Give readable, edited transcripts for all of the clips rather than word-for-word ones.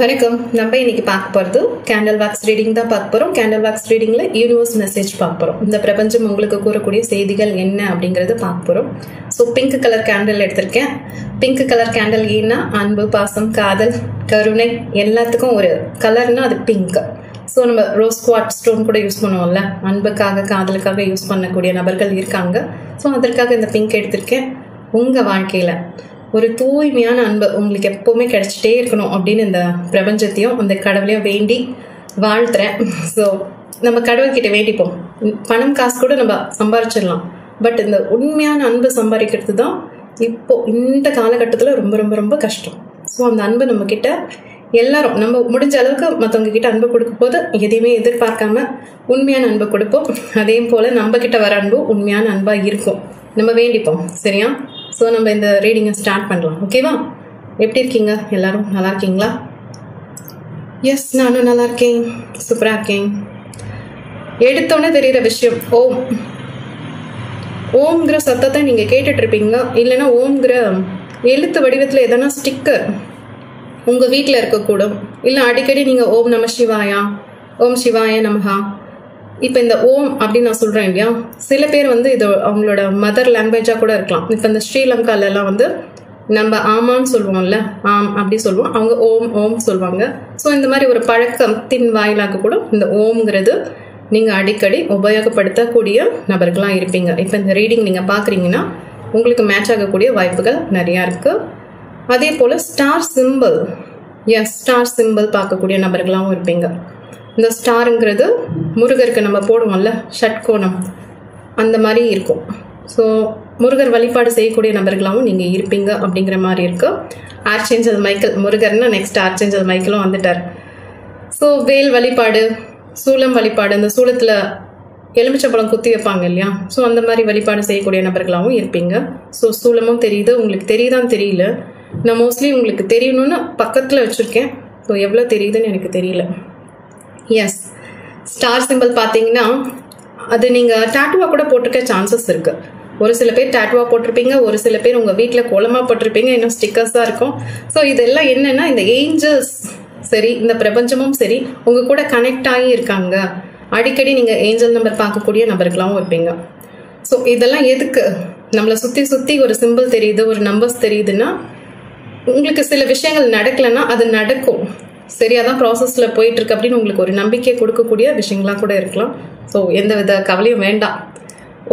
வணக்கம். நம்ம இன்னைக்கு பார்க்க போகிறது கேண்டில் வாக்ஸ் ரீடிங் தான் பார்க்க போகிறோம். கேண்டில் வாக்ஸ் ரீடிங்கில் யூனிவர்ஸ் மெசேஜ் பார்க்க போகிறோம். இந்த பிரபஞ்சம் உங்களுக்கு கூறக்கூடிய செய்திகள் என்ன அப்படிங்கிறது பார்க்க போகிறோம். ஸோ பிங்க் கலர் கேண்டில் எடுத்திருக்கேன். பிங்க் கலர் கேண்டில் ஏன்னா அன்பு, பாசம், காதல், கருணை எல்லாத்துக்கும் ஒரு கலர்னா அது பிங்க். ஸோ நம்ம ரோஸ் குவார்ட்ஸ் ஸ்டோன் கூட யூஸ் பண்ணுவோம்ல, அன்புக்காக காதலுக்காக யூஸ் பண்ணக்கூடிய நபர்கள் இருக்காங்க. ஸோ அதற்காக இந்த பிங்க் எடுத்திருக்கேன். உங்கள் வாழ்க்கையில் ஒரு தூய்மையான அன்பு உங்களுக்கு எப்போவுமே கிடைச்சிட்டே இருக்கணும் அப்படின்னு இந்த பிரபஞ்சத்தையும் அந்த கடவுளையும் வேண்டி வாழ்த்துறேன். ஸோ நம்ம கடவுள்கிட்ட வேண்டிப்போம். பணம் காசு கூட நம்ம சம்பாரிச்சிடலாம், பட் இந்த உண்மையான அன்பு சம்பாதிக்கிறது தான் இப்போ இந்த காலகட்டத்தில் ரொம்ப ரொம்ப ரொம்ப கஷ்டம். ஸோ அந்த அன்பு நம்ம கிட்ட எல்லாரும் நம்ம முடிஞ்ச அளவுக்கு மற்றவங்க கிட்ட அன்பு கொடுக்கும் போது எதையுமே எதிர்பார்க்காம உண்மையான அன்பு கொடுப்போம். அதே போல் நம்ம கிட்ட வர அன்பு உண்மையான அன்பாக இருக்கும். நம்ம வேண்டிப்போம், சரியா? ஸோ நம்ம இந்த ரீடிங்கை ஸ்டார்ட் பண்ணலாம், ஓகேவா? எப்படி இருக்கீங்க எல்லாரும்? நல்லா இருக்கீங்களா? எஸ், நானும் நல்லா இருக்கேன், சூப்பராக இருக்கேன். எடுத்தோன்னே தெரிகிற விஷயம் ஓம். ஓம்ங்கிற சத்தத்தை நீங்கள் கேட்டுட்ருப்பீங்க. இல்லைன்னா ஓம்ங்கிற எழுத்து வடிவத்தில் எதனா ஸ்டிக்கர் உங்கள் வீட்டில் இருக்கக்கூடும். இல்லை அடிக்கடி நீங்கள் ஓம் நம சிவாயா, ஓம் சிவாய நமஹா. இப்போ இந்த ஓம் அப்படின்னு நான் சொல்கிறேன் இல்லையா, சில பேர் வந்து இது அவங்களோட மதர் லாங்குவேஜாக கூட இருக்கலாம். இப்போ இந்த ஸ்ரீலங்காலெல்லாம் வந்து நம்ம ஆமான்னு சொல்லுவோம்ல, ஆம் அப்படி சொல்லுவோம், அவங்க ஓம் ஓம் சொல்லுவாங்க. ஸோ இந்த மாதிரி ஒரு பழக்கத்தின் வாயிலாக கூட இந்த ஓம்ங்கிறது நீங்கள் அடிக்கடி உபயோகப்படுத்தக்கூடிய நபர்களாக இருப்பீங்க. இப்போ இந்த ரீடிங் நீங்கள் பார்க்குறீங்கன்னா உங்களுக்கு மேட்ச் ஆகக்கூடிய வாய்ப்புகள் நிறையா இருக்குது. அதே போல் star simple, S star simple பார்க்கக்கூடிய நபர்களாகவும் இருப்பீங்க. இந்த ஸ்டாருங்கிறது முருகருக்கு நம்ம போடுவோம்ல ஷட்கோணம், அந்த மாதிரி இருக்கும். ஸோ முருகர் வழிபாடு செய்யக்கூடிய நபர்களாகவும் நீங்கள் இருப்பீங்க அப்படிங்கிற மாதிரி இருக்கு. ஆர்ச்சேஞ்சல் மைக்கேல், முருகர்னா நெக்ஸ்ட் ஆர்ச்சேஞ்சல் மைக்கேலும் வந்துட்டார். ஸோ வேல் வழிபாடு, சூலம் வழிபாடு, இந்த சூலத்தில் எலுமிச்சம்பழம் குத்தி வைப்பாங்க இல்லையா, ஸோ அந்த மாதிரி வழிபாடு செய்யக்கூடிய நபர்களாகவும் இருப்பீங்க. ஸோ சூலமும் தெரியுது, உங்களுக்கு தெரியுதான்னு தெரியல. நான் மோஸ்ட்லி உங்களுக்கு தெரியணும்னு பக்கத்தில் வச்சுருக்கேன். ஸோ எவ்வளோ தெரியுதுன்னு எனக்கு தெரியல. எஸ், ஸ்டார் சிம்பிள் பார்த்தீங்கன்னா அது நீங்கள் டேட்டுவாக கூட போட்டிருக்க சான்சஸ் இருக்குது. ஒரு சில பேர் டேட்டுவாக போட்டிருப்பீங்க, ஒரு சில பேர் உங்கள் வீட்டில் கோலமாக போட்டிருப்பீங்க, இன்னும் ஸ்டிக்கர்ஸ் தான் இருக்கும். ஸோ இதெல்லாம் என்னென்னா இந்த ஏஞ்சல்ஸ் சரி, இந்த பிரபஞ்சமும் சரி உங்கள் கூட கனெக்ட் ஆகி இருக்காங்க. அடிக்கடி நீங்கள் ஏஞ்சல் நம்பர் பார்க்கக்கூடிய நபர்களாகவும் இருப்பீங்க. ஸோ இதெல்லாம் எதுக்கு? நம்மளை சுற்றி சுற்றி ஒரு சிம்பிள் தெரியுது, ஒரு நம்பர்ஸ் தெரியுதுன்னா உங்களுக்கு சில விஷயங்கள் நடக்கலைன்னா அது நடக்கும், சரியாக தான் ப்ராசஸில் போயிட்டுருக்கு அப்படின்னு உங்களுக்கு ஒரு நம்பிக்கை கொடுக்கக்கூடிய விஷயங்களாக கூட இருக்கலாம். ஸோ எந்த வித கவலையும் வேண்டாம்.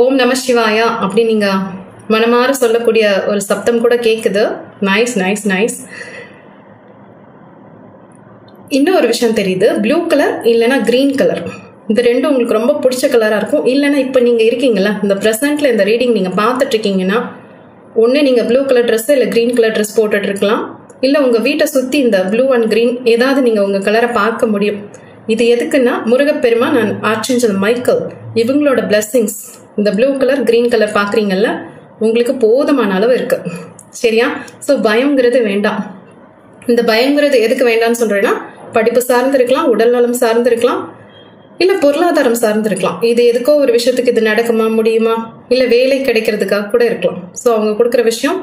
ஓம் நம சிவாயா அப்படி நீங்கள் மனமாற சொல்லக்கூடிய ஒரு சப்தம் கூட கேட்குது. Nice nice nice. இன்னும் ஒரு விஷயம் தெரியுது, ப்ளூ கலர் இல்லைன்னா க்ரீன் கலர், இந்த ரெண்டும் உங்களுக்கு ரொம்ப பிடிச்ச கலராக இருக்கும். இல்லைன்னா இப்போ நீங்கள் இருக்கீங்களா இந்த ப்ரெசென்ட்டில் இந்த ரீடிங் நீங்கள் பார்த்துட்ருக்கீங்கன்னா ஒன்று நீங்கள் ப்ளூ கலர் ட்ரெஸ்ஸு இல்லை க்ரீன் கலர் ட்ரெஸ் போட்டுட்ருக்கலாம். இல்லை உங்கள் வீட்டை சுற்றி இந்த ப்ளூ அண்ட் க்ரீன் ஏதாவது நீங்கள் உங்கள் கலரை பார்க்க முடியும். இது எதுக்குன்னா முருகப்பெருமான் அண்ட் ஆர்ச்சேஞ்சல் மைக்கேல் இவங்களோட பிளெஸ்ஸிங்ஸ் இந்த ப்ளூ கலர் க்ரீன் கலர் பார்க்குறீங்கல்ல, உங்களுக்கு போதுமான அளவு இருக்குது, சரியா? ஸோ பயங்கிறது வேண்டாம். இந்த பயங்கிறது எதுக்கு வேண்டாம்னு சொல்கிறேன்னா படிப்பு சார்ந்து இருக்கலாம், உடல் நலம் சார்ந்து இருக்கலாம், இல்லை பொருளாதாரம் சார்ந்து இருக்கலாம். இது எதுக்கோ ஒரு விஷயத்துக்கு இது நடக்குமா, முடியுமா, இல்லை வேலை கிடைக்கிறதுக்காக கூட இருக்கலாம். ஸோ அவங்க கொடுக்குற விஷயம்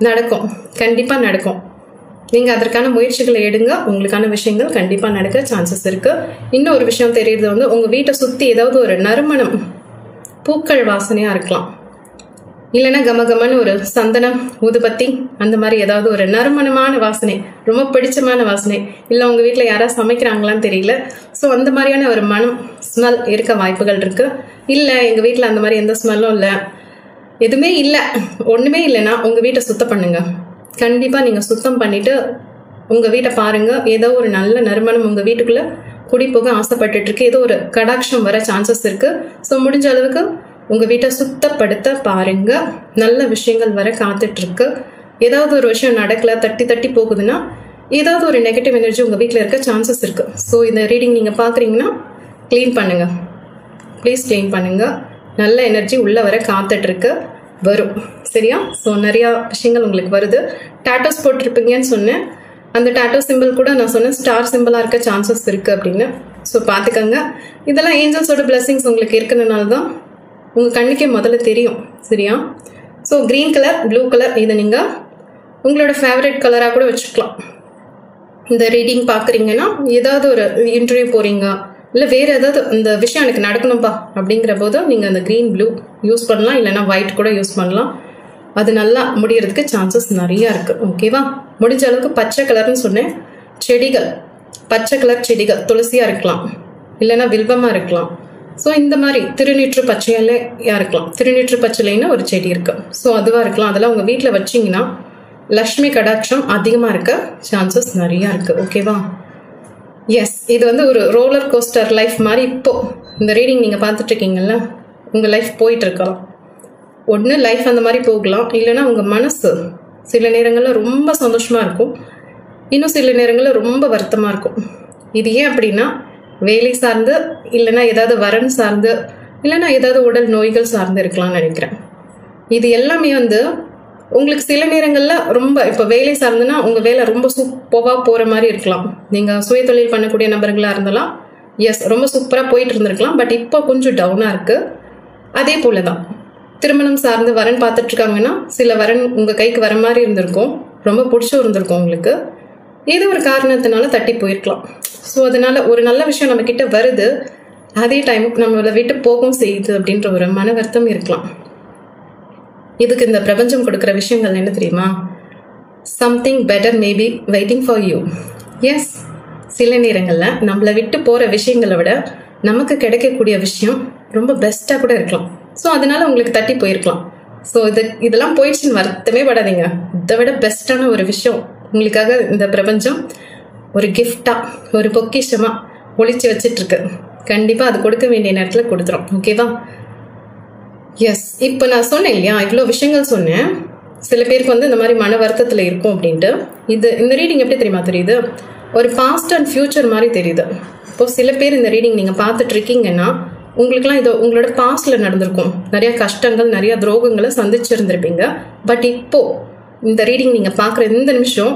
நடக்கும், கண்டிப்பாக நடக்கும். நீங்கள் அதற்கான முயற்சிகளை எடுங்க, உங்களுக்கான விஷயங்கள் கண்டிப்பாக நடக்க சான்சஸ் இருக்குது. இன்னும் ஒரு விஷயம் தெரியுது வந்து உங்கள் வீட்டை சுற்றி ஏதாவது ஒரு நறுமணம், பூக்கள் வாசனையாக இருக்கலாம், இல்லைன்னா கமகமன்னு ஒரு சந்தனம், ஊதுபத்தி, அந்த மாதிரி ஏதாவது ஒரு நறுமணமான வாசனை, ரொம்ப பிடிச்சமான வாசனை, இல்லை உங்கள் வீட்டில் யாராவது சமைக்கிறாங்களான்னு தெரியல, ஸோ அந்த மாதிரியான ஒரு மனம், ஸ்மெல் இருக்க வாய்ப்புகள் இருக்குது. இல்லை எங்கள் வீட்டில் அந்த மாதிரி எந்த ஸ்மெல்லும் இல்லை, எதுவுமே இல்லை, ஒன்றுமே இல்லைன்னா உங்கள் வீட்டை சுத்தம் பண்ணுங்கள். கண்டிப்பாக நீங்கள் சுத்தம் பண்ணிவிட்டு உங்கள் வீட்டை பாருங்கள், ஏதோ ஒரு நல்ல நறுமணம் உங்கள் வீட்டுக்குள்ளே குடி போக ஆசைப்பட்டுருக்கு, ஏதோ ஒரு கடாட்சம் வர சான்சஸ் இருக்குது. ஸோ முடிஞ்ச அளவுக்கு உங்கள் வீட்டை சுத்தப்படுத்த பாருங்கள், நல்ல விஷயங்கள் வர காத்துட்ருக்கு. ஏதாவது ஒரு விஷயம் நடக்கலை, தட்டி தட்டி போகுதுன்னா ஏதாவது ஒரு நெகட்டிவ் எனர்ஜி உங்கள் வீட்டில் இருக்க சான்சஸ் இருக்குது. ஸோ இந்த ரீடிங் நீங்கள் பார்க்குறீங்கன்னா க்ளீன் பண்ணுங்கள், ப்ளீஸ் க்ளீன் பண்ணுங்கள். நல்ல எனர்ஜி உள்ளே வர காத்துட்ருக்கு, வரும், சரியா? ஸோ நிறையா விஷயங்கள் உங்களுக்கு வருது. டேட்டோஸ் போட்டிருப்பீங்கன்னு சொன்னேன், அந்த டேட்டோ சிம்பிள் கூட நான் சொன்னேன் ஸ்டார் சிம்பிளாக இருக்க சான்சஸ் இருக்குது அப்படின்னு. ஸோ பார்த்துக்கோங்க. இதெல்லாம் ஏஞ்சல்ஸோட பிளெஸிங்ஸ் உங்களுக்கு இருக்கிறதுனால தான் உங்கள் கண்ணுக்கே முதல்ல தெரியும், சரியா? So green colour, blue colour இதை நீங்கள் உங்களோட ஃபேவரட் கலராக கூட வச்சுக்கலாம். இந்த ரீடிங் பார்க்குறீங்கன்னா ஏதாவது ஒரு இன்டர்வியூ போகிறீங்க, இல்லை வேறு ஏதாவது இந்த விஷயம் எனக்கு நடக்கணும்ப்பா அப்படிங்கிற போது நீங்கள் அந்த க்ரீன் ப்ளூ யூஸ் பண்ணலாம், இல்லைனா ஒயிட் கூட யூஸ் பண்ணலாம். அது நல்லா முடியறதுக்கு சான்சஸ் நிறையா இருக்குது. ஓகேவா? முடிஞ்ச அளவுக்கு பச்சை கலர்னு சொன்னேன். செடிகள், பச்சை கலர் செடிகள், துளசியாக இருக்கலாம், இல்லைனா வில்வமாக இருக்கலாம். ஸோ இந்த மாதிரி திருநீற்று பச்சையிலையாக இருக்கலாம். திருநீற்று பச்சையிலைன்னா ஒரு செடி இருக்குது, ஸோ அதுவாக இருக்கலாம். அதெல்லாம் உங்கள் வீட்டில் வச்சிங்கன்னா லக்ஷ்மி கடாட்சம் அதிகமாக இருக்க சான்சஸ் நிறையா இருக்குது. ஓகேவா? எஸ், இது வந்து ஒரு ரோலர் கோஸ்டர் லைஃப் மாதிரி இப்போது இந்த ரீடிங் நீங்கள் பார்த்துட்ருக்கீங்கல்ல, உங்கள் லைஃப் போயிட்டுருக்கலாம். ஒன்று லைஃப் அந்த மாதிரி போகலாம், இல்லைன்னா உங்கள் மனசு சில நேரங்களில் ரொம்ப சந்தோஷமாக இருக்கும், இன்னும் சில நேரங்களில் ரொம்ப வருத்தமாக இருக்கும். இது ஏன் அப்படின்னா வேலை சார்ந்து, இல்லைன்னா ஏதாவது வரன் சார்ந்து, இல்லைன்னா ஏதாவது உடல் நோய்கள் சார்ந்து இருக்கலாம்னு நினைக்கிறேன். இது எல்லாமே வந்து உங்களுக்கு சில நேரங்களில் ரொம்ப, இப்போ வேலை சார்ந்துன்னா உங்கள் வேலை ரொம்ப சூப்பராக போகிற மாதிரி இருக்கலாம். நீங்கள் சுய தொழில் பண்ணக்கூடிய நபர்களாக இருந்தாலும் எஸ் ரொம்ப சூப்பராக போயிட்டு இருந்திருக்கலாம். பட் இப்போ கொஞ்சம் டவுனாக இருக்குது. அதே போல தான் திருமணம் சார்ந்து வரன் பார்த்துட்ருக்காங்கன்னா சில வரன் உங்கள் கைக்கு வர மாதிரி இருந்திருக்கும், ரொம்ப பிடிச்சும் இருந்திருக்கும் உங்களுக்கு. ஏதோ ஒரு காரணத்தினால தட்டி போயிருக்கலாம். ஸோ அதனால ஒரு நல்ல விஷயம் நம்ம கிட்ட வருது, அதே டைமுக்கு நம்மளை விட்டு போகவும் செய்யுது அப்படின்ற ஒரு மன வருத்தம் இருக்கலாம். இதுக்கு இந்த பிரபஞ்சம் கொடுக்குற விஷயங்கள் என்ன தெரியுமா? Something better maybe waiting for you. Yes, சில நேரங்களில் நம்மளை விட்டு போகிற விஷயங்களை விட நமக்கு கிடைக்கக்கூடிய விஷயம் ரொம்ப பெஸ்ட்டாக கூட இருக்கலாம். ஸோ அதனால உங்களுக்கு தட்டி போயிருக்கலாம். ஸோ இதெல்லாம் போயிடுச்சுன்னு வருத்தமே படாதீங்க. இதை விட பெஸ்ட்டான ஒரு விஷயம் உங்களுக்காக இந்த பிரபஞ்சம் ஒரு கிஃப்டாக, ஒரு பொக்கிஷமாக ஒழிச்சு வச்சிட்ருக்கு. கண்டிப்பாக அது கொடுக்க வேண்டிய நேரத்தில் கொடுத்துரும். ஓகேவா? எஸ், இப்போ நான் சொன்னேன் இல்லையா, இவ்வளோ விஷயங்கள் சொன்னேன். சில பேருக்கு வந்து இந்த மாதிரி மன வருத்தத்தில் இருக்கும் அப்படின்ட்டு. இந்த ரீடிங் எப்படி தெரியுமா தெரியுது? ஒரு பாஸ்ட் அண்ட் ஃபியூச்சர் மாதிரி தெரியுது. இப்போது சில பேர் இந்த ரீடிங் நீங்கள் பார்த்துட்ருக்கீங்கன்னா உங்களுக்குலாம் இது உங்களோட பாஸ்டில் நடந்திருக்கும். நிறையா கஷ்டங்கள், நிறையா துரோகங்களை சந்திச்சிருந்திருப்பீங்க. பட் இப்போது இந்த ரீடிங் நீங்கள் பார்க்குற இந்த நிமிஷம்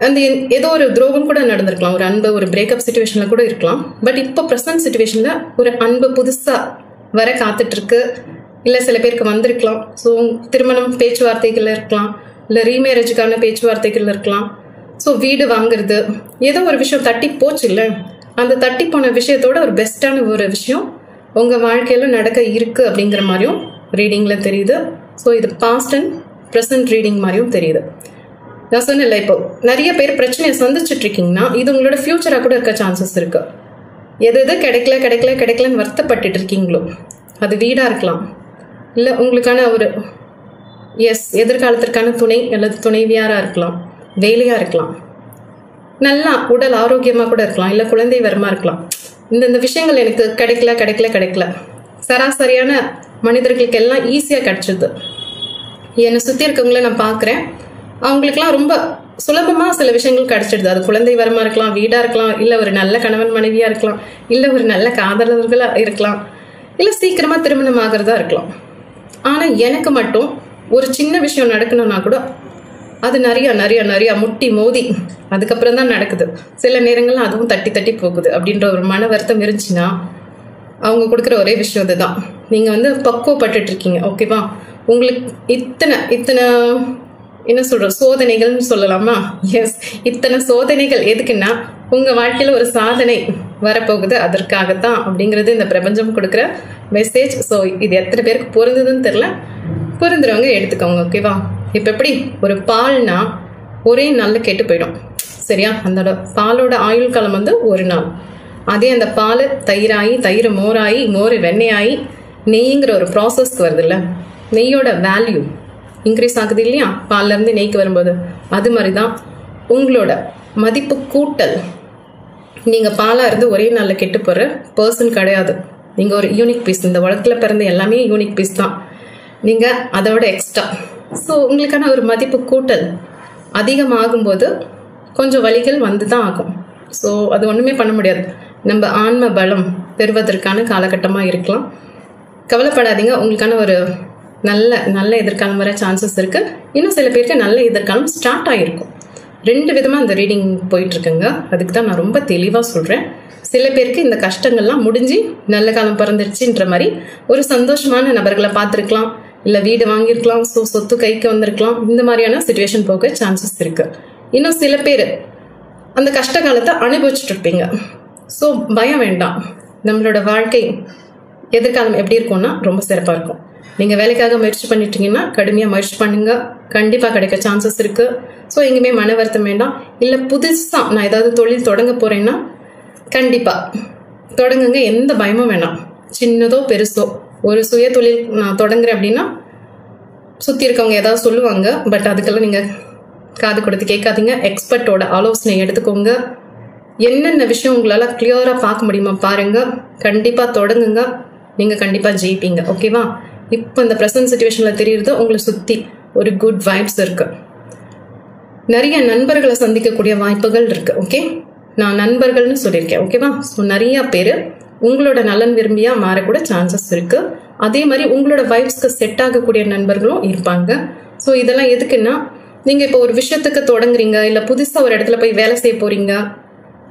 அந்த ஏதோ ஒரு துரோகம் கூட நடந்திருக்கலாம், ஒரு அன்பு, ஒரு பிரேக்கப் சுச்சுவேஷனில் கூட இருக்கலாம். பட் இப்போ ப்ரெசன்ட் சுச்சுவேஷனில் ஒரு அன்பு புதுசாக வர காத்துட்ருக்கு, இல்லை சில பேருக்கு வந்திருக்கலாம். ஸோ திருமணம் பேச்சுவார்த்தைகள் இருக்கலாம், இல்லை ரீமேரேஜுக்கான பேச்சுவார்த்தைகள் இருக்கலாம். ஸோ வீடு வாங்குறது, ஏதோ ஒரு விஷயம் தட்டி போச்சு இல்லை, அந்த தட்டி போன விஷயத்தோட ஒரு பெஸ்ட்டான ஒரு விஷயம் உங்கள் வாழ்க்கையில் நடக்க இருக்குது அப்படிங்கிற மாதிரியும் ரீடிங்கில் தெரியுது. ஸோ இது பாஸ்ட் அண்ட் ப்ரெசன்ட் ரீடிங் மாதிரியும் தெரியுது. நான் சொன்னேன்ல, இப்போ நிறைய பேர் பிரச்சனையை சந்திச்சுட்ருக்கீங்கன்னா இது உங்களோட ஃப்யூச்சராக கூட இருக்க சான்சஸ் இருக்குது. எது கிடைக்கலன்னு வருத்தப்பட்டுட்டு இருக்கீங்களோ, அது வீடாக இருக்கலாம், இல்லை உங்களுக்கான ஒரு எதிர்காலத்திற்கான துணை அல்லது துணைவியாராக இருக்கலாம், வேலையாக இருக்கலாம், நல்லா உடல் ஆரோக்கியமாக கூட இருக்கலாம், இல்லை குழந்தை வரமாக இருக்கலாம். இந்த விஷயங்கள் எனக்கு கிடைக்கல சராசரியான மனிதர்களுக்கு எல்லாம் ஈஸியாக கிடைச்சிது. என்னை சுற்றி இருக்கவங்கள நான் பார்க்குறேன், அவங்களுக்குலாம் ரொம்ப சுலபமாக சில விஷயங்கள் கிடைச்சிடுது. அது குழந்தை வரமாக இருக்கலாம், வீடாக இருக்கலாம், இல்லை ஒரு நல்ல கணவன் மனைவியாக இருக்கலாம், இல்லை ஒரு நல்ல காதலர்களாக இருக்கலாம், இல்லை சீக்கிரமாக திருமணம் ஆகிறதா இருக்கலாம். ஆனால் எனக்கு மட்டும் ஒரு சின்ன விஷயம் நடக்கணும்னா கூட அது நிறையா முட்டி மோதி அதுக்கப்புறம் தான் நடக்குது. சில நேரங்கள்ல அதுவும் தட்டி போகுது அப்படின்ற ஒரு மன வருத்தம் இருந்துச்சுன்னா அவங்க கொடுக்குற ஒரே விஷயம் இதுதான். நீங்கள் வந்து பக்குவப்பட்டுட்டு இருக்கீங்க. ஓகேவா? உங்களுக்கு இத்தனை என்ன சொல்கிறோம், சோதனைகள்னு சொல்லலாமா? எஸ், இத்தனை சோதனைகள் எதுக்குன்னா உங்கள் வாழ்க்கையில் ஒரு சாதனை வரப்போகுது, அதற்காகத்தான் அப்படிங்கிறது இந்த பிரபஞ்சம் கொடுக்குற மெசேஜ். ஸோ இது எத்தனை பேருக்கு பொருந்ததுன்னு தெரில, பொருந்துறவங்க எடுத்துக்கோங்க. ஓகேவா? இப்போ எப்படி ஒரு பால்னா ஒரே நாளில் கெட்டு போயிடும், சரியா? அந்த பாலோட ஆயுள் காலம் வந்து ஒரு நாள். அதே அந்த பால் தயிராகி, தயிர் மோராகி, மோர் வெண்ணெயாகி, நெய்ங்கிற ஒரு ப்ராசஸ்க்கு வருது இல்லை, நெய்யோட வேல்யூ இன்க்ரீஸ் ஆகுது இல்லையா பால்லேருந்து நெய்க்கு வரும்போது. அது மாதிரி தான் உங்களோட மதிப்பு கூட்டல். நீங்கள் பாலாக இருந்து ஒரே நாளில் கெட்டு போகிற பர்சன் கிடையாது. நீங்கள் ஒரு யூனிக் பீஸ். இந்த உலகத்தில் பிறந்த எல்லாமே யூனிக் பீஸ் தான். நீங்கள் அதோட எக்ஸ்ட்ரா. ஸோ உங்களுக்கான ஒரு மதிப்பு கூட்டல் அதிகமாகும்போது கொஞ்சம் வலிகள் வந்து தான் ஆகும். ஸோ அது ஒன்றுமே பண்ண முடியாது. நம்ம ஆன்ம பலம் பெறுவதற்கான காலகட்டமாக இருக்கலாம். கவலைப்படாதீங்க, உங்களுக்கான ஒரு நல்ல எதிர்காலம் வர சான்சஸ் இருக்குது. இன்னும் சில பேருக்கு நல்ல எதிர்காலம் ஸ்டார்ட் ஆகிருக்கும். 2 விதமாக இந்த ரீடிங் போயிட்டுருக்குங்க. அதுக்கு தான் நான் ரொம்ப தெளிவாக சொல்கிறேன். சில பேருக்கு இந்த கஷ்டங்கள்லாம் முடிஞ்சு நல்ல காலம் பிறந்துருச்சுன்ற மாதிரி ஒரு சந்தோஷமான நபர்களை பார்த்துருக்கலாம், இல்லை வீடு வாங்கியிருக்கலாம், ஸோ சொத்து கைக்கு வந்திருக்கலாம். இந்த மாதிரியான சிச்சுவேஷன் போக சான்சஸ் இருக்குது. இன்னும் சில பேர் அந்த கஷ்ட காலத்தை அனுபவிச்சுட்டு இருப்பீங்க. ஸோ பயம் வேண்டாம். நம்மளோட வாழ்க்கை எதிர்காலம் எப்படி இருக்கும்னா ரொம்ப சிறப்பாக இருக்கும். நீங்கள் வேலைக்காக முயற்சி பண்ணிட்டீங்கன்னா கடுமையாக முயற்சி பண்ணுங்க, கண்டிப்பாக கிடைக்க சான்சஸ் இருக்குது. ஸோ எங்கேயுமே மன வருத்தம் வேண்டாம். இல்லை புதுசாக நான் ஏதாவது தொழில் தொடங்க போகிறேன்னா கண்டிப்பாக தொடங்குங்க, எந்த பயமும் வேண்டாம். சின்னதோ பெருசோ ஒரு சுய தொழில் நான் தொடங்குறேன் அப்படின்னா சுற்றி இருக்கவங்க ஏதாவது சொல்லுவாங்க, பட் அதுக்கெல்லாம் நீங்கள் காது கொடுத்து கேட்காதீங்க. எக்ஸ்பர்ட்டோட ஆலோசனை எடுத்துக்கோங்க. என்னென்ன விஷயம் உங்களால் கிளியராக பார்க்க முடியுமா பாருங்கள், கண்டிப்பாக தொடங்குங்க, நீங்கள் கண்டிப்பாக ஜெயிப்பீங்க. ஓகேவா? இப்போ இந்த ப்ரெசன்ட் சுச்சுவேஷனில் தெரியுறது உங்களை சுற்றி ஒரு குட் வைப்ஸ் இருக்குது. நிறைய நண்பர்களை சந்திக்கக்கூடிய வாய்ப்புகள் இருக்குது. ஓகே, நான் நண்பர்கள்னு சொல்லியிருக்கேன். ஓகேவா? ஸோ நிறைய பேர் உங்களோட நலன் விரும்பியாக மாறக்கூட சான்சஸ் இருக்குது. அதே மாதிரி உங்களோட வைப்ஸ்க்கு செட் ஆகக்கூடிய நண்பர்களும் இருப்பாங்க. ஸோ இதெல்லாம் எதுக்குன்னா, நீங்கள் இப்போ ஒரு விஷயத்துக்கு தொடங்குறீங்க, இல்லை புதுசாக ஒரு இடத்துல போய் வேலை செய்ய போகிறீங்க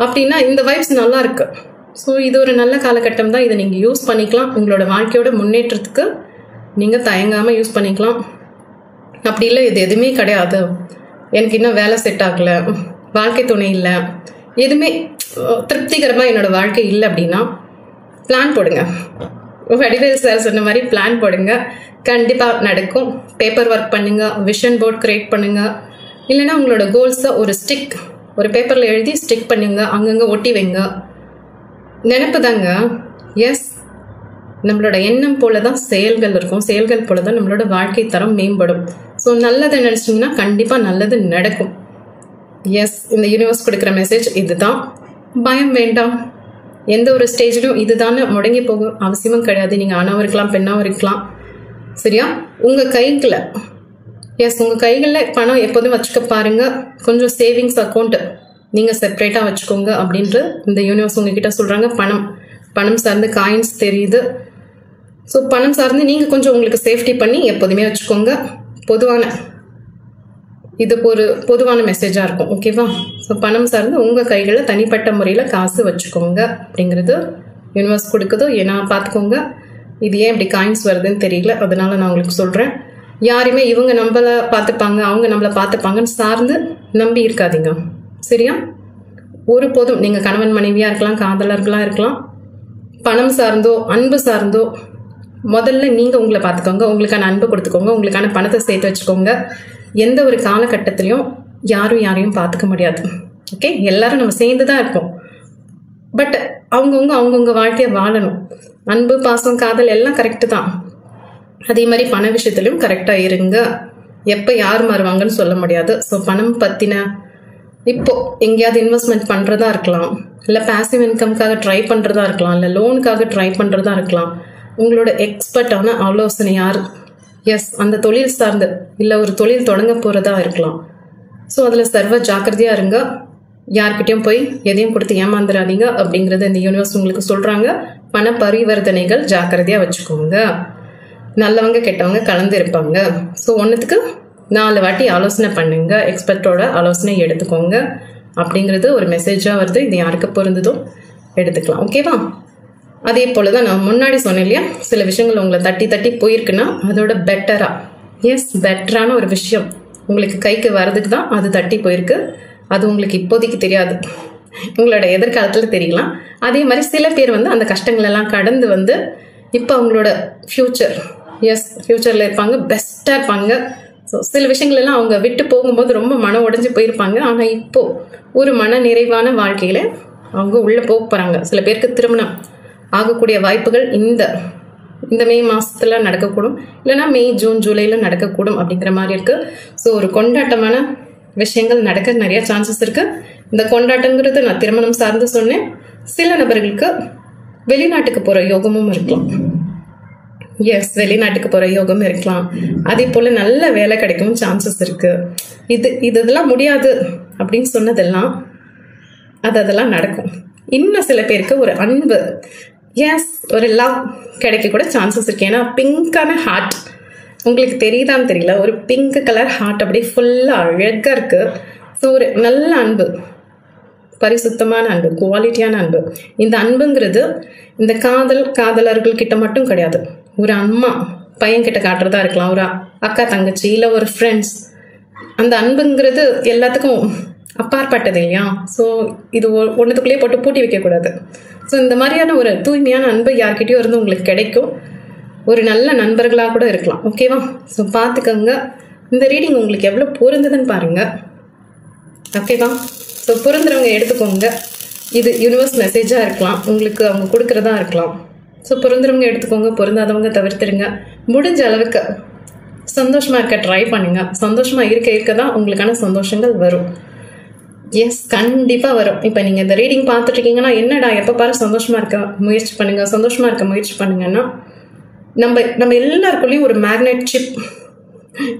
அப்படின்னா இந்த வைப்ஸ் நல்லா இருக்கு. ஸோ இது ஒரு நல்ல காலகட்டம் தான். இதை நீங்கள் யூஸ் பண்ணிக்கலாம். உங்களோட வாழ்க்கையோட முன்னேற்றத்துக்கு நீங்கள் தயங்காமல் யூஸ் பண்ணிக்கலாம். அப்படி இல்லை இது எதுவுமே கிடையாது, எனக்கு இன்னும் வேலை செட் ஆகலை, வாழ்க்கை துணை இல்லை, எதுவுமே திருப்திகரமாக என்னோட வாழ்க்கை இல்லை அப்படின்னா பிளான் போடுங்க. வடிவேல் சார் சொன்ன மாதிரி பிளான் போடுங்க, கண்டிப்பாக நடக்கும். பேப்பர் ஒர்க் பண்ணுங்க, விஷன் போர்ட் கிரியேட் பண்ணுங்க. இல்லைன்னா உங்களோட கோல்ஸை ஒரு பேப்பரில் எழுதி ஸ்டிக் பண்ணுங்க, அங்கங்கே ஒட்டி வைங்க. நினைப்பு தாங்க. எஸ், நம்மளோட எண்ணம் போல தான் செயல்கள் இருக்கும், செயல்கள் போல தான் நம்மளோட வாழ்க்கை தரம் மேம்படும். ஸோ நல்லதை நினச்சிங்கன்னா கண்டிப்பாக நல்லது நடக்கும். எஸ், இந்த யூனிவர்ஸ் கொடுக்குற மெசேஜ் இதுதான். பயம் வேண்டாம். எந்த ஒரு ஸ்டேஜ்லையும் இதுதானே முடங்கி போகும் அவசியமும் கிடையாது. நீங்கள் ஆணாவும் இருக்கலாம், பெண்ணாவும் இருக்கலாம். சரியா? உங்கள் கைகளை உங்கள் கைகளில் பணம் எப்போதும் வச்சுக்க பாருங்கள். கொஞ்சம் சேவிங்ஸ் அக்கௌண்ட்டு நீங்கள் செப்பரேட்டாக வச்சுக்கோங்க அப்படின்ட்டு இந்த யூனிவர்ஸ் உங்ககிட்ட சொல்கிறாங்க. பணம் சார்ந்து காயின்ஸ் தெரியுது. ஸோ பணம் சார்ந்து நீங்கள் கொஞ்சம் உங்களுக்கு சேஃப்டி பண்ணி எப்போதுமே வச்சுக்கோங்க. இது ஒரு பொதுவான மெசேஜாக இருக்கும். ஓகேவா? ஸோ பணம் சார்ந்து உங்கள் கைகளில் தனிப்பட்ட முறையில் காசு வச்சுக்கோங்க அப்படிங்கிறது யூனிவர்ஸ் கொடுக்குதோ. ஏன்னா பார்த்துக்கோங்க, இது ஏன் இப்படி காயின்ஸ் வருதுன்னு தெரியல, அதனால நான் உங்களுக்கு சொல்கிறேன். யாருமே இவங்க நம்மளை பார்த்துப்பாங்க, அவங்க நம்மளை பார்த்துப்பாங்கன்னு சார்ந்து நம்பி இருக்காதீங்க. சரியா? ஒருபோதும் நீங்கள் கணவன் மனைவியாக இருக்கலாம், காதலர்களாக இருக்கலாம், பணம் சார்ந்தோ அன்பு சார்ந்தோ முதல்ல நீங்கள் உங்களை பார்த்துக்கோங்க, உங்களுக்கான அன்பு கொடுத்துக்கோங்க, உங்களுக்கான பணத்தை சேர்த்து வச்சுக்கோங்க. எந்த ஒரு காலகட்டத்திலையும் யாரையும் பார்த்துக்க முடியாது. ஓகே, எல்லாரும் நம்ம சேர்ந்து தான் இருப்போம். பட் அவங்கவுங்க வாழ்க்கையை வாழணும். அன்பு, பாசம், காதல் எல்லாம் கரெக்டு தான். அதே மாதிரி பண விஷயத்துலையும் கரெக்டாக இருங்க. எப்போ யார் மாறுவாங்கன்னு சொல்ல முடியாது. ஸோ பணம் பற்றின இப்போ எங்கேயாவது இன்வெஸ்ட்மெண்ட் பண்ணுறதா இருக்கலாம், இல்லை பேசிவ் இன்கம்காக ட்ரை பண்ணுறதா இருக்கலாம், இல்லை லோனுக்காக ட்ரை பண்ணுறதா இருக்கலாம். உங்களோட எக்ஸ்பர்ட்டான ஆலோசனை யார்? எஸ், அந்த தொழில் சார்ந்து இல்லை ஒரு தொழில் தொடங்க போகிறதா இருக்கலாம். ஸோ அதில் சர்வ ஜாக்கிரதையாக இருங்க. யார்கிட்டையும் போய் எதையும் கொடுத்து ஏமாந்துடாதீங்க அப்படிங்கிறது இந்த யூனிவர்ஸ் உங்களுக்கு சொல்கிறாங்க. பண பரிவர்த்தனைகள் ஜாக்கிரதையாக வச்சுக்கோங்க. நல்லவங்க கெட்டவங்க கலந்து இருப்பாங்க. ஸோ ஒன்றுத்துக்கு 4 வாட்டி ஆலோசனை பண்ணுங்க, எக்ஸ்பர்ட்டோட ஆலோசனை எடுத்துக்கோங்க அப்படிங்கிறது ஒரு மெசேஜாக வருது. இது யாருக்கு பொருந்ததோ எடுத்துக்கலாம். ஓகேவா? அதே போல் தான் நான் முன்னாடி சொன்னேன் இல்லையா, சில விஷயங்கள் உங்களை தட்டி போயிருக்குன்னா அதோட பெட்டரான ஒரு விஷயம் உங்களுக்கு கைக்கு வர்றதுக்கு தான் அது தட்டி போயிருக்கு. அது உங்களுக்கு இப்போதைக்கு தெரியாது, உங்களோட எதிர்காலத்தில் தெரியலாம். அதே மாதிரி சில பேர் அந்த கஷ்டங்களெல்லாம் கடந்து இப்போ அவங்களோட ஃப்யூச்சரில் இருப்பாங்க, பெஸ்ட்டாக இருப்பாங்க. ஸோ சில விஷயங்களெல்லாம் அவங்க விட்டு போகும்போது ரொம்ப மனம் உடைஞ்சு போயிருப்பாங்க. ஆனால் இப்போது ஒரு மன நிறைவான வாழ்க்கையில் அவங்க உள்ளே போக போகிறாங்க. சில பேருக்கு திருமணம் ஆகக்கூடிய வாய்ப்புகள் இந்த மே மாதத்தில் நடக்கக்கூடும், இல்லைனா மே, ஜூன், ஜூலையில் நடக்கக்கூடும் அப்படிங்கிற மாதிரி இருக்குது. ஸோ ஒரு கொண்டாட்டமான விஷயங்கள் நடக்க நிறைய சான்சஸ் இருக்குது. இந்த கொண்டாட்டங்கிறது நான் திருமணம் சார்ந்து சொன்னேன். சில நபர்களுக்கு வெளிநாட்டுக்கு போகிற யோகமும் இருக்கலாம். எஸ், வெளிநாட்டுக்கு போகிற யோகம் இருக்கலாம். அதே போல் நல்ல வேலை கிடைக்கவும் சான்சஸ் இருக்குது. இதெல்லாம் முடியாது அப்படின்னு சொன்னதெல்லாம் அதெல்லாம் நடக்கும். இன்னும் சில பேருக்கு ஒரு அன்பு, ஒரு லவ் கிடைக்க கூட சான்சஸ் இருக்கு. ஏன்னா பிங்கான ஹார்ட் உங்களுக்கு தெரியுதான்னு தெரியல, ஒரு பிங்க் கலர் ஹார்ட் அப்படியே ஃபுல்லாக அழகாக இருக்குது. ஸோ ஒரு நல்ல அன்பு, பரிசுத்தமான அன்பு, குவாலிட்டியான அன்பு. இந்த அன்புங்கிறது இந்த காதலர்கள் கிட்ட மட்டும் கிடையாது. ஒரு அம்மா பையன் கிட்ட காட்டுறதா இருக்கலாம், ஒரு அக்கா தங்கச்சி, இல்லை ஒரு ஃப்ரெண்ட்ஸ், அந்த அன்புங்கிறது எல்லாத்துக்கும் அப்பாற்பட்டது இல்லையா? ஸோ இது ஒன்றுத்துக்குள்ளேயே போட்டு பூட்டி வைக்கக்கூடாது. ஸோ இந்த மாதிரியான ஒரு தூய்மையான அன்பு யார்கிட்டயும் இருந்து உங்களுக்கு கிடைக்கும். ஒரு நல்ல நண்பர்களாக கூட இருக்கலாம். ஓகேவா? ஸோ பார்த்துக்கோங்க. இந்த ரீடிங் உங்களுக்கு எவ்வளோ பொருந்ததுன்னு பாருங்கள். ஓகேவா? ஸோ பொருந்துறவங்க எடுத்துக்கோங்க. இது யூனிவர்ஸ் மெசேஜாக இருக்கலாம், உங்களுக்கு அவங்க கொடுக்குறதா இருக்கலாம். ஸோ பொருந்துறவங்க எடுத்துக்கோங்க, பொருந்தாதவங்க தவிர்த்துருங்க. முடிஞ்ச அளவுக்கு சந்தோஷமாக இருக்க ட்ரை பண்ணுங்க. சந்தோஷமாக இருக்க தான் உங்களுக்கான சந்தோஷங்கள் வரும். எஸ், கண்டிப்பாக வரும். இப்போ நீங்கள் இந்த ரீடிங் பார்த்துட்ருக்கீங்கன்னா என்னடா எப்போ பாரு சந்தோஷமாக இருக்க முயற்சி பண்ணுங்கள், சந்தோஷமாக இருக்க முயற்சி பண்ணுங்கன்னா நம்ம எல்லாருக்குள்ளேயும் ஒரு மேக்னெட் சிப்,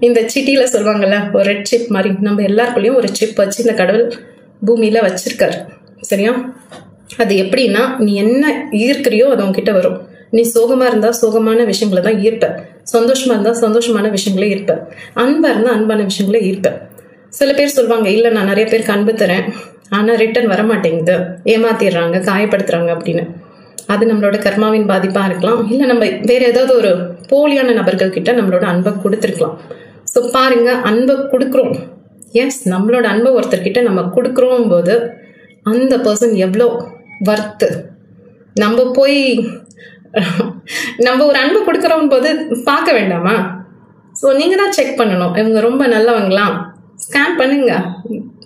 இந்த சிட்டியில் சொல்லுவாங்கள்ல ஒரு ரெட் சிப் மாதிரி, நம்ம எல்லாருக்குள்ளேயும் ஒரு சிப் வச்சு இந்த கடவுள் பூமியில் வச்சிருக்காரு. சரியா? அது எப்படின்னா, நீ என்ன ஈர்க்கிறியோ அது உங்ககிட்ட வரும். நீ சோகமாக இருந்தால் சோகமான விஷயங்களை தான் ஈர்ப்ப, சந்தோஷமாக இருந்தால் சந்தோஷமான விஷயங்களே ஈர்ப்ப, அன்பாக இருந்தால் அன்பான விஷயங்களே ஈர்ப்ப. சில பேர் சொல்லுவாங்க, இல்லை நான் நிறைய பேருக்கு அன்பு தரேன் ஆனால் ரிட்டர்ன் வரமாட்டேங்குது, ஏமாத்திடுறாங்க, காயப்படுத்துறாங்க அப்படின்னு. அது நம்மளோட கர்மாவின் பாதிப்பாக இருக்கலாம். இல்லை நம்ம வேற ஏதாவது ஒரு போலியான நபர்கள் கிட்ட நம்மளோட அன்பை கொடுத்துருக்கலாம். ஸோ பாருங்க, அன்பை கொடுக்குறோம். எஸ், நம்மளோட அன்பை ஒருத்தர்கிட்ட நம்ம கொடுக்குறோம் போது அந்த பர்சன் எவ்வளோ வர்த்து. நம்ம போய் நம்ம ஒரு அன்பு கொடுக்குறோம் போது பார்க்க வேண்டாமா? ஸோ நீங்கள் தான் செக் பண்ணணும், இவங்க ரொம்ப நல்லவங்களா. ஸ்கேன் பண்ணுங்க.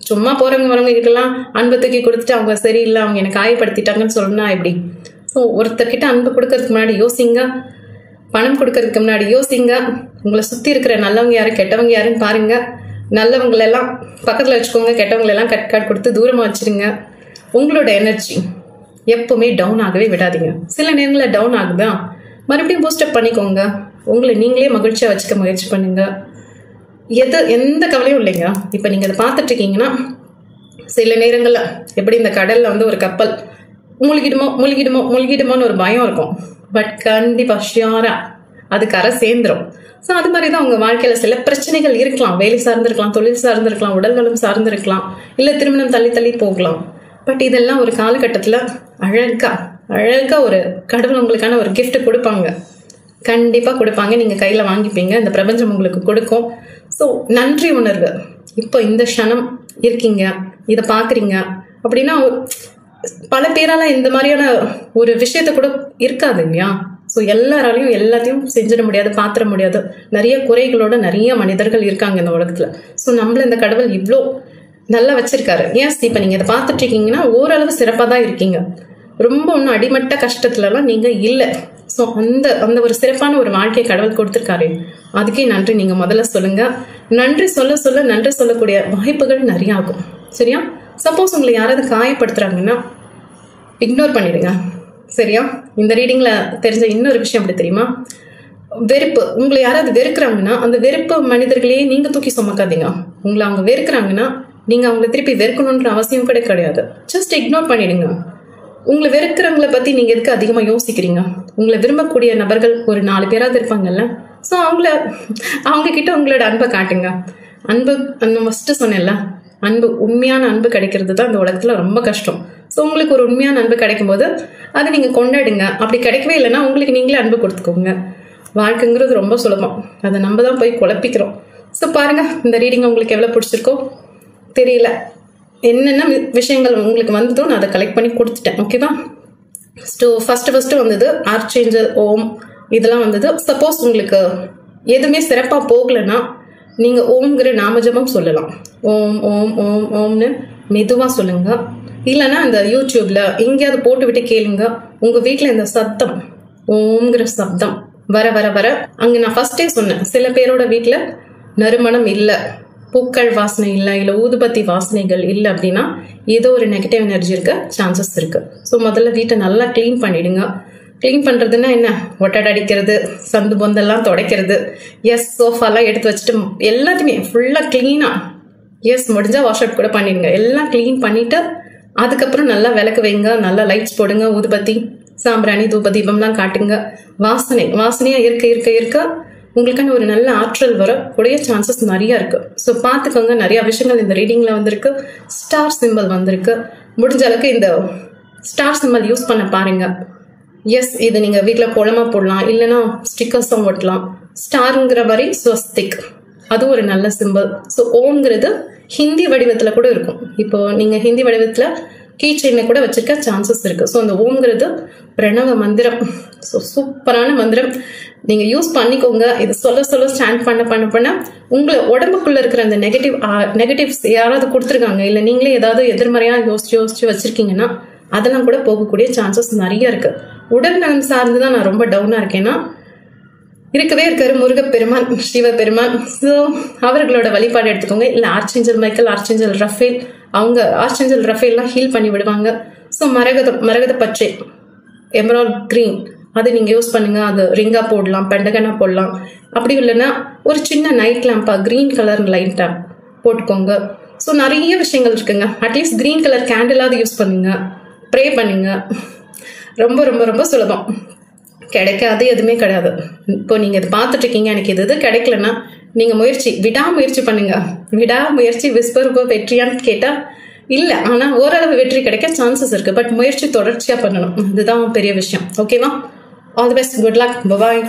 சும்மா போகிறவங்க வரவங்க கிட்டலாம் அன்பை தூக்கி கொடுத்துட்டு அவங்க சரியில்லை, அவங்க எனக்கு காயப்படுத்திட்டாங்கன்னு சொல்லணும்னா எப்படி? ஸோ ஒருத்தர்கிட்ட அன்பு கொடுக்கறதுக்கு முன்னாடி யோசிங்க, பணம் கொடுக்கறதுக்கு முன்னாடி யோசிங்க. உங்களை சுற்றி இருக்கிற நல்லவங்க யாரு கெட்டவங்க யாருன்னு பாருங்க. நல்லவங்களெல்லாம் பக்கத்தில் வச்சுக்கோங்க, கெட்டவங்களெல்லாம் கட் கொடுத்து தூரமாக வச்சுருங்க. உங்களோட எனர்ஜி எப்பவுமே டவுன் ஆகவே விடாதீங்க. சில நேரங்களில் டவுன் ஆகுதா, மறுபடியும் பூஸ்டப் பண்ணிக்கோங்க. உங்களை நீங்களே மகிழ்ச்சியாக வச்சுக்க முயற்சி பண்ணுங்க. எந்த கவலையும் இல்லைங்க. இப்போ நீங்கள் அதை பார்த்துட்ருக்கீங்கன்னா சில நேரங்களில் எப்படி இந்த கடலில் வந்து ஒரு கப்பல் முழுகிடுமோன்னு ஒரு பயம் இருக்கும். பட் கண்டிப்பாக ஷியாராக அது கரை சேர்ந்துடும். ஸோ அது மாதிரி தான் உங்கள் வாழ்க்கையில் சில பிரச்சனைகள் இருக்கலாம். வேலை சார்ந்திருக்கலாம், தொழில் சார்ந்திருக்கலாம், உடல்நலம் சார்ந்திருக்கலாம், இல்லை திருமணம் தள்ளி போகலாம். பட் இதெல்லாம் ஒரு காலகட்டத்தில் அழகாக ஒரு கடவுள் உங்களுக்கான ஒரு கிஃப்ட் கொடுப்பாங்க. கண்டிப்பாக கொடுப்பாங்க. நீங்கள் கையில் வாங்கிப்பீங்க. இந்த பிரபஞ்சம் உங்களுக்கு கொடுக்கும். ஸோ நன்றி உணர்வு. இப்போ இந்த க்ஷணம் இருக்கீங்க, இதை பார்க்குறீங்க அப்படின்னா பல பேரால இந்த மாதிரியான ஒரு விஷயத்த கூட இருக்காது இல்லையா? ஸோ எல்லாராலையும் எல்லாத்தையும் செஞ்சிட முடியாது, பார்த்துட முடியாது. நிறைய குறைகளோட நிறைய மனிதர்கள் இருக்காங்க இந்த உலகத்தில். ஸோ நம்மள இந்த கடவுள் இவ்வளோ நல்லா வச்சிருக்காரு. ஏன் இப்போ நீங்கள் இதை பார்த்துட்டு இருக்கீங்கன்னா ஓரளவு சிறப்பாக தான் இருக்கீங்க. ரொம்ப ஒன்றும் அடிமட்ட கஷ்டத்துலலாம் நீங்கள் இல்லை. ஸோ அந்த ஒரு சிறப்பான ஒரு வாழ்க்கையை கடவுள் கொடுத்துருக்காரு. அதுக்கே நன்றி நீங்கள் முதல்ல சொல்லுங்க. நன்றி சொல்ல நன்றி சொல்லக்கூடிய வாய்ப்புகள் நிறைய ஆகும். சரியா? சப்போஸ் உங்களை யாராவது காயப்படுத்துறாங்கன்னா இக்னோர் பண்ணிடுங்க. சரியா? இந்த ரீடிங்ல தெரிஞ்ச இன்னொரு விஷயம் அப்படி தெரியுமா? வெறுப்பு. உங்களை யாராவது வெறுக்கிறாங்கன்னா அந்த வெறுப்பு மனிதர்களையே நீங்க தூக்கி சுமக்காதீங்க. உங்களை அவங்க வெறுக்கிறாங்கன்னா நீங்க அவங்களை திருப்பி வெறுக்கணுன்ற அவசியம் கூட கிடையாது. ஜஸ்ட் இக்னோர் பண்ணிடுங்க. உங்களை வெறுக்கிறவங்களை பத்தி நீங்க எதுக்கு அதிகமா யோசிக்கிறீங்க? உங்களை விரும்பக்கூடிய நபர்கள் ஒரு 4 பேராவது இருப்பாங்கல்ல. ஸோ அவங்க கிட்ட உங்களோட அன்பை காட்டுங்க. அன்பு அந்த ஃபர்ஸ்ட் சொன்னேன்ல, அன்பு, உண்மையான அன்பு கிடைக்கிறது தான் இந்த உலகத்துல ரொம்ப கஷ்டம். ஸோ உங்களுக்கு ஒரு உண்மையான அன்பு கிடைக்கும் போது அதை நீங்க கொண்டாடுங்க. அப்படி கிடைக்கவே இல்லைன்னா உங்களுக்கு நீங்களே அன்பு கொடுத்துக்கோங்க. வாழ்க்கைங்கிறது ரொம்ப சுலபம், அதை நம்ம தான் போய் குழப்பிக்கிறோம். ஸோ பாருங்க, இந்த ரீடிங் உங்களுக்கு எவ்வளோ பிடிச்சிருக்கோ தெரியல. என்னென்ன விஷயங்கள் உங்களுக்கு வந்ததோ நான் அதை கலெக்ட் பண்ணி கொடுத்துட்டேன். ஓகேவா? ஸோ ஃபர்ஸ்ட் வந்தது ஆர்ச்சேஞ்சல், ஓம், இதெல்லாம் வந்தது. சப்போஸ் உங்களுக்கு எதுவுமே சிறப்பாக போகலைன்னா நீங்கள் ஓம்ங்கிற நாமஜபம் சொல்லலாம். ஓம் ஓம் ஓம் ஓம்னு மெதுவாக சொல்லுங்க. இல்லைன்னா இந்த யூடியூப்ல எங்கேயாவது போட்டு விட்டு கேளுங்க. உங்கள் வீட்டில் இந்த சத்தம், ஓம்ங்கிற சப்தம் வர வர வர அங்கே நான் ஃபர்ஸ்டே சொன்னேன், சில பேரோட வீட்டில் நறுமணம் இல்லை, பூக்கள் வாசனை இல்லை, இல்லை ஊதுபத்தி வாசனைகள் இல்லை அப்படின்னா ஏதோ ஒரு நெகட்டிவ் எனர்ஜி இருக்க சான்சஸ் இருக்கு. ஸோ முதல்ல வீட்டை நல்லா க்ளீன் பண்ணிடுங்க. க்ளீன் பண்ணுறதுன்னா என்ன? ஒட்டடை அடிக்கிறது, சந்து பொந்தெல்லாம் துடைக்கிறது, எஸ் சோஃபாலாம் எடுத்து வச்சுட்டு எல்லாத்தையுமே ஃபுல்லாக க்ளீனாக, எஸ் முடிஞ்சால் வாஷ் அவுட் கூட பண்ணிடுங்க. எல்லாம் க்ளீன் பண்ணிவிட்டு அதுக்கப்புறம் நல்லா விளக்கு வைங்க, நல்லா லைட்ஸ் போடுங்க, ஊதுபத்தி, சாம்பிராணி, தூப தீபம்லாம் காட்டுங்க. வாசனையாக இருக்க உங்களுக்கான ஒரு நல்ல ஆற்றல் வரக்கூடிய சான்சஸ் நிறைய இருக்கு. ஸோ பார்த்துக்கோங்க. நிறைய விஷயங்கள் இந்த ரீடிங்கில் வந்திருக்கு. ஸ்டார் சிம்பிள் வந்திருக்கு. முடிஞ்ச அளவுக்கு இந்த ஸ்டார் சிம்பிள் யூஸ் பண்ண பாருங்க. எஸ், இது நீங்கள் வீட்டில் கோலமாக போடலாம், இல்லைன்னா ஸ்டிக்கர்ஸும் ஓட்டலாம். ஸ்டாருங்கிற மாதிரி ஸ்வஸ்திக், அது ஒரு நல்ல சிம்பிள். ஸோ ஓம்ங்கிறது ஹிந்தி வடிவத்தில் கூட இருக்கும். இப்போ நீங்கள் ஹிந்தி வடிவத்தில் கீ செயினை கூட வச்சிருக்க சான்சஸ் இருக்குது. ஸோ அந்த ஓம்ங்கிறது பிரணவ மந்திரம். ஸோ சூப்பரான மந்திரம், நீங்கள் யூஸ் பண்ணிக்கோங்க. இது சொல்ல ஸ்டாண்ட் பண்ண உங்களை உடம்புக்குள்ளே இருக்கிற அந்த நெகட்டிவ்ஸ் யாராவது கொடுத்துருக்காங்க, இல்லை நீங்களே ஏதாவது எதிர்மறையாக யோசிச்சு வச்சுருக்கீங்கன்னா அதெல்லாம் கூட போகக்கூடிய சான்சஸ் நிறைய இருக்குது. உடல் நலம் சார்ந்து தான் நான் ரொம்ப டவுனாக இருக்கேன்னா இருக்கவே இருக்காரு முருகப்பெருமான், சிவபெருமான். ஸோ அவர்களோட வழிபாடு எடுத்துக்கோங்க. இல்லை ஆர்ச்சேஞ்சல் மைக்கேல், ஆர்ச்சேஞ்சல் ரஃபேல், அவங்க ஆர்ச்சேஞ்சல் ரஃபேல்லாம் ஹீல் பண்ணி விடுவாங்க. ஸோ மரகத பச்சை, எமரால்ட் கிரீன், அது நீங்கள் யூஸ் பண்ணுங்க. அது ரிங்கா போடலாம், பெண்டகனா போடலாம். அப்படி இல்லைன்னா ஒரு சின்ன நைட் லேம்பா கிரீன் கலர் லைட் லேம்ப் போட்டுக்கோங்க. ஸோ நிறைய விஷயங்கள் இருக்குங்க. அட்லீஸ்ட் கிரீன் கலர் கேண்டிலாவது யூஸ் பண்ணுங்க, ப்ரே பண்ணுங்க. ரொம்ப ரொம்ப ரொம்ப சுலபம், கிடைக்காது எதுவுமே கிடையாது. இப்போ நீங்கள் இது பார்த்துட்டு இருக்கீங்க, எனக்கு இது கிடைக்கலன்னா நீங்கள் விடாமுயற்சி பண்ணுங்க. விடாமுயற்சி விஸ்வரூப வெற்றியான்னு கேட்டால் இல்லை, ஆனால் ஓரளவு வெற்றி கிடைக்க சான்சஸ் இருக்குது. பட் முயற்சி தொடர்ச்சியாக பண்ணணும், அதுதான் பெரிய விஷயம். ஓகேவா? All the best, good luck, bye.